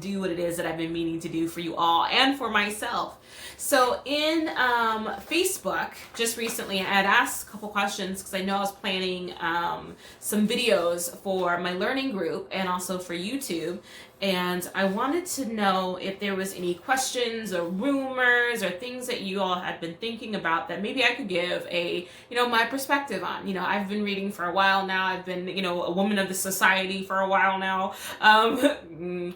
do what it is that I've been meaning to do for you all and for myself. So in Facebook, just recently, I had asked a couple questions because I know I was planning some videos for my learning group and also for YouTube. And I wanted to know if there was any questions or rumors or things that you all had been thinking about that maybe I could give my perspective on. I've been reading for a while now. I've been, a woman of the society for a while now. And,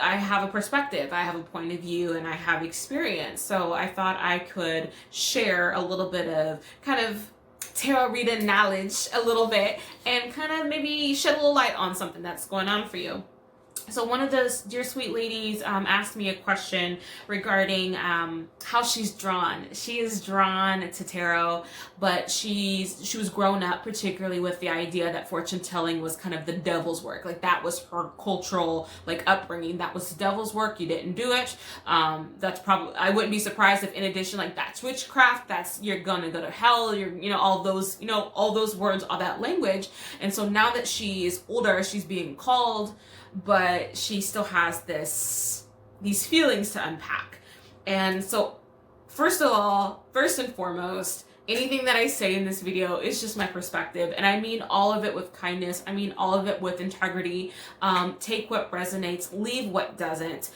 I have a perspective, I have a point of view, and I have experience. So I thought I could share a little bit of kind of tarot reading knowledge a little bit and kind of maybe shed a little light on something that's going on for you. So one of those dear sweet ladies asked me a question regarding how she's drawn. She is drawn to tarot, but she was grown up particularly with the idea that fortune telling was kind of the devil's work. Like that was her cultural upbringing. That was the devil's work. You didn't do it. That's probably, I wouldn't be surprised if in addition that's witchcraft. That's you're gonna go to hell. You're all those words, all that language. And so now that she is older, she's being called, but she still has these feelings to unpack. And so first and foremost, anything that I say in this video is just my perspective, and I mean all of it with kindness. I mean all of it with integrity. Take what resonates, leave what doesn't.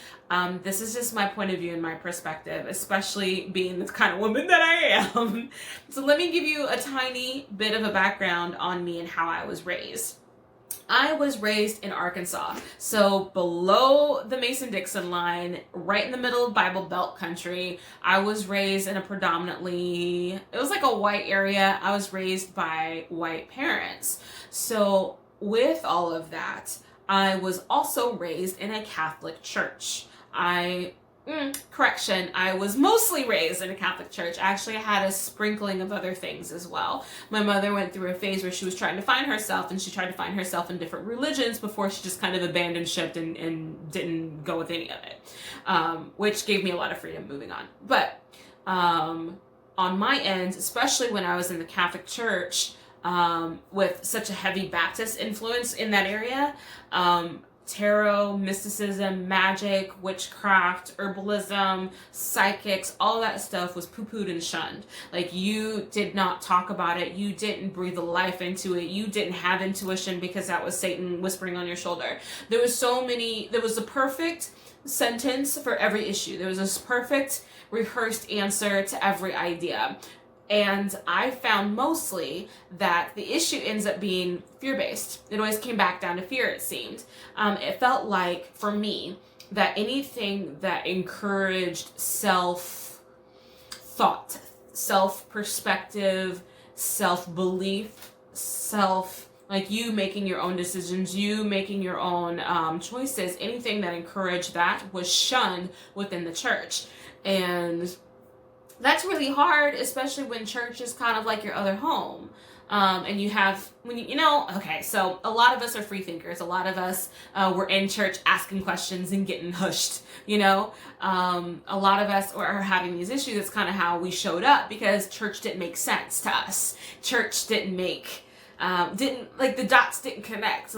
This is just my point of view and my perspective, especially being the kind of woman that I am. So let me give you a tiny bit of a background on me and how I was raised. I was raised in Arkansas, so below the Mason-Dixon line, right in the middle of Bible Belt country. I was raised in a predominantly, it was like a white area. I was raised by white parents. So with all of that, I was also raised in a Catholic church. I was mostly raised in a Catholic church. Actually, I had a sprinkling of other things as well. My mother went through a phase where she was trying to find herself, and she tried to find herself in different religions before she just kind of abandoned ship and didn't go with any of it, which gave me a lot of freedom moving on. But on my end, especially when I was in the Catholic church, with such a heavy Baptist influence in that area, tarot, mysticism, magic, witchcraft, herbalism, psychics, all that stuff was poo-pooed and shunned. Like, you did not talk about it. You didn't breathe life into it. You didn't have intuition because that was Satan whispering on your shoulder. There was a perfect sentence for every issue. There was this perfect rehearsed answer to every idea. And I found mostly that the issue ends up being fear-based. It always came back down to fear, it seemed. It felt like, for me, that anything that encouraged self-thought, self-perspective, self-belief, you making your own decisions, you making your own choices, anything that encouraged that was shunned within the church. And that's really hard, especially when church is kind of like your other home. And you have, so a lot of us are free thinkers. A lot of us were in church asking questions and getting hushed, A lot of us are having these issues. That's kind of how we showed up, because church didn't make sense to us. Church didn't make, the dots didn't connect.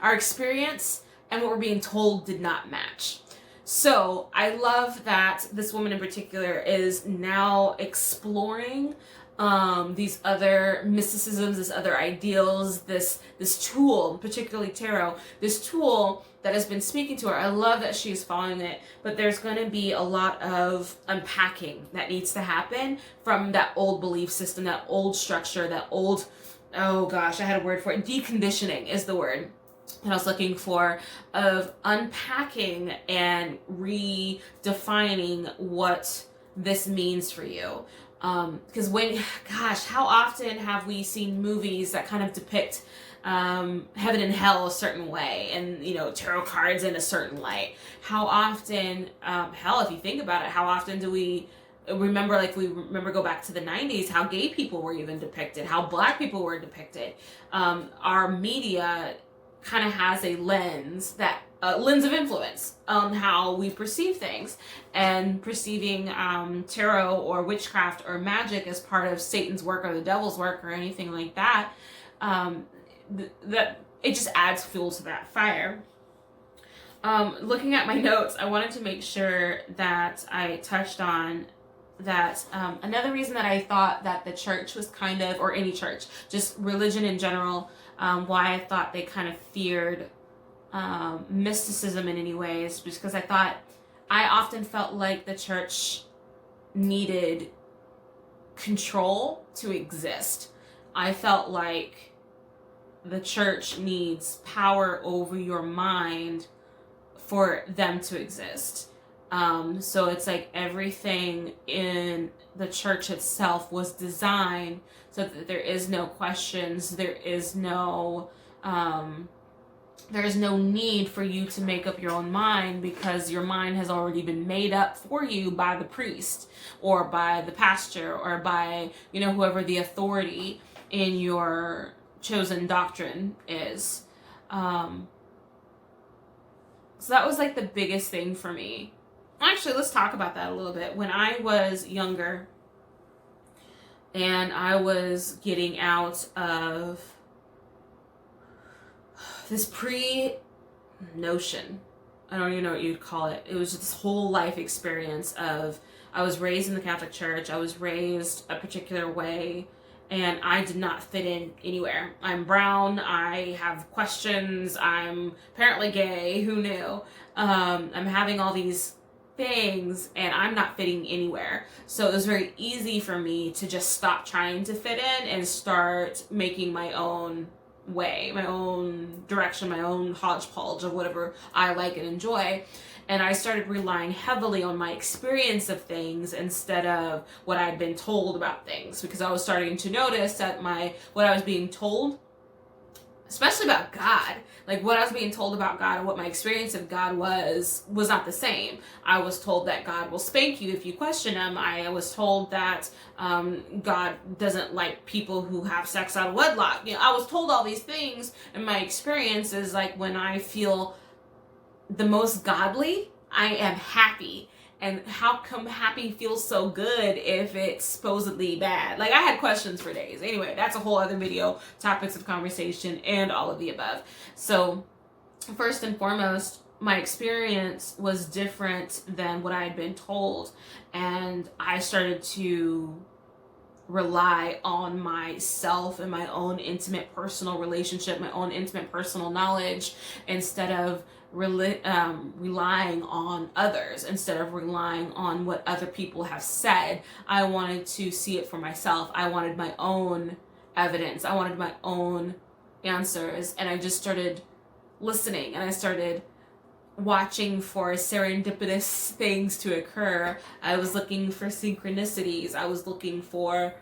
Our experience and what we're being told did not match. So I love that this woman in particular is now exploring these other mysticisms, these other ideals, this tool, particularly tarot, this tool that has been speaking to her. I love that she's following it, but there's going to be a lot of unpacking that needs to happen from that old belief system, that old structure, that old, oh gosh, I had a word for it. Deconditioning is the word that I was looking for, of unpacking and redefining what this means for you. Because how often have we seen movies that kind of depict heaven and hell a certain way, and tarot cards in a certain light? How often, if you think about it, how often do we remember, go back to the 90s, how gay people were even depicted, how black people were depicted? Our media kind of has a lens of influence on how we perceive things, and perceiving tarot or witchcraft or magic as part of Satan's work or the devil's work or anything like that, that it just adds fuel to that fire. Looking at my notes, I wanted to make sure that I touched on that another reason that I thought that the church was kind of, or any church, just religion in general, why I thought they kind of feared mysticism in any ways, because I often felt like the church needed control to exist. I felt like the church needs power over your mind for them to exist. So it's like everything in the church itself was designed so that there is no questions, there is no need for you to make up your own mind, because your mind has already been made up for you by the priest or by the pastor or by, whoever the authority in your chosen doctrine is. So that was like the biggest thing for me. Actually, let's talk about that a little bit. When I was younger and I was getting out of this notion, I don't even know what you'd call it. It was just this whole life experience of, I was raised in the Catholic Church. I was raised a particular way, and I did not fit in anywhere. I'm brown. I have questions. I'm apparently gay. Who knew? I'm having all these things, and I'm not fitting anywhere. So it was very easy for me to just stop trying to fit in and start making my own way, my own direction, my own hodgepodge of whatever I like and enjoy. And I started relying heavily on my experience of things instead of what I'd been told about things, because I was starting to notice that what I was being told, especially about God, like what I was being told about God and what my experience of God was not the same. I was told that God will spank you if you question him. I was told that God doesn't like people who have sex out of wedlock. I was told all these things, and my experience is like, when I feel the most godly, I am happy. And how come happy feels so good if it's supposedly bad? Like, I had questions for days. Anyway, that's a whole other video, topics of conversation, and all of the above. So, first and foremost, my experience was different than what I had been told. And I started to rely on myself and my own intimate personal relationship, my own intimate personal knowledge, instead of relying on others, instead of relying on what other people have said. I wanted to see it for myself. I wanted my own evidence. I wanted my own answers. And I just started listening, and I started watching for serendipitous things to occur. I was looking for synchronicities. I was looking for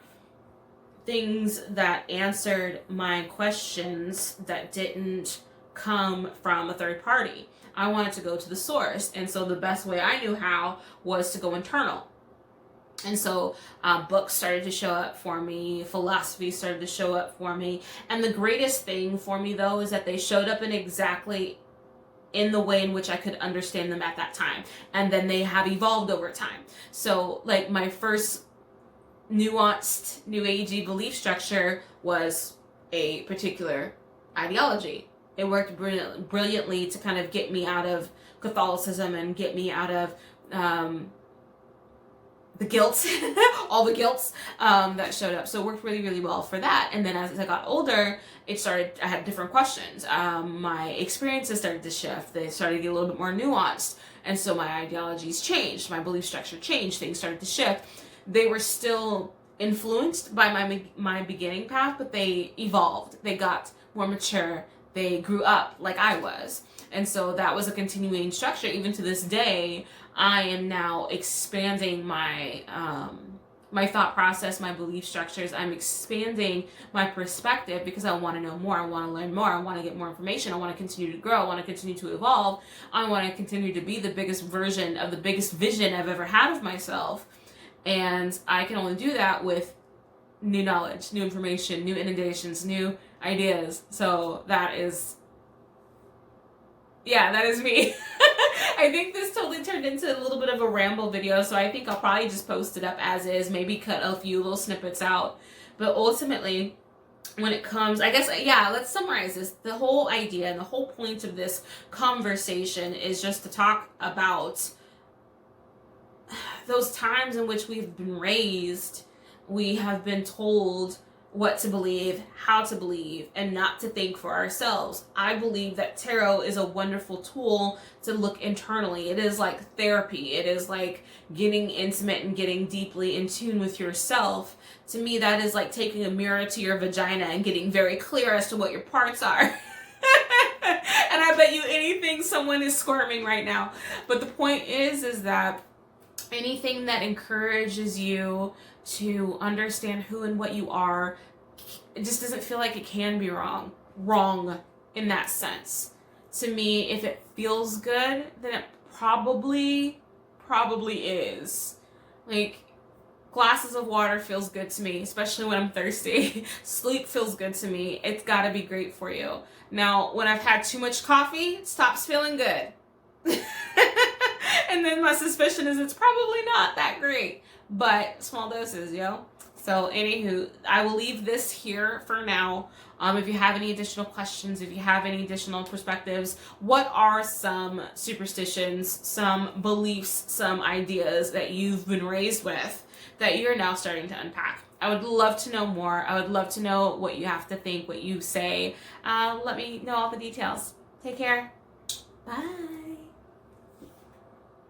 things that answered my questions that didn't come from a third party. I wanted to go to the source, and so the best way I knew how was to go internal. And so books started to show up for me, philosophy started to show up for me, and the greatest thing for me, though, is that they showed up in the way in which I could understand them at that time, and then they have evolved over time. So, like, my first nuanced, new agey belief structure was a particular ideology. It worked brilliantly to kind of get me out of Catholicism and get me out of the guilt, all the guilts that showed up. So it worked really, really well for that. And then as I got older, I had different questions. My experiences started to shift. They started to get a little bit more nuanced. And so my ideologies changed. My belief structure changed. Things started to shift. They were still influenced by my beginning path, but they evolved. They got more mature. They grew up like I was. And so that was a continuing structure. Even to this day, I am now expanding my my thought process, my belief structures. I'm expanding my perspective because I want to know more. I want to learn more. I want to get more information. I want to continue to grow. I want to continue to evolve. I want to continue to be the biggest version of the biggest vision I've ever had of myself. And I can only do that with new knowledge, new information, new inundations, new ideas. So that is me. I think this totally turned into a little bit of a ramble video, so I think I'll probably just post it up as is, maybe cut a few little snippets out. But ultimately, when it comes, I guess, yeah, let's summarize this. The whole idea and the whole point of this conversation is just to talk about those times in which we've been raised, we have been told what to believe, how to believe, and not to think for ourselves. I believe that tarot is a wonderful tool to look internally. It is like therapy. It is like getting intimate and getting deeply in tune with yourself. To me, that is like taking a mirror to your vagina and getting very clear as to what your parts are. And I bet you anything someone is squirming right now. But the point is that anything that encourages you to understand who and what you are, it just doesn't feel like it can be wrong in that sense. To me, if it feels good, then it probably is. Like, glasses of water feels good to me, especially when I'm thirsty. Sleep feels good to me. It's got to be great for you. Now, when I've had too much coffee, it stops feeling good. And then my suspicion is it's probably not that great, but small doses, yo. So anywho, I will leave this here for now. If you have any additional questions, if you have any additional perspectives, what are some superstitions, some beliefs, some ideas that you've been raised with that you're now starting to unpack? I would love to know more. I would love to know what you have to think, what you say. Let me know all the details. Take care. Bye.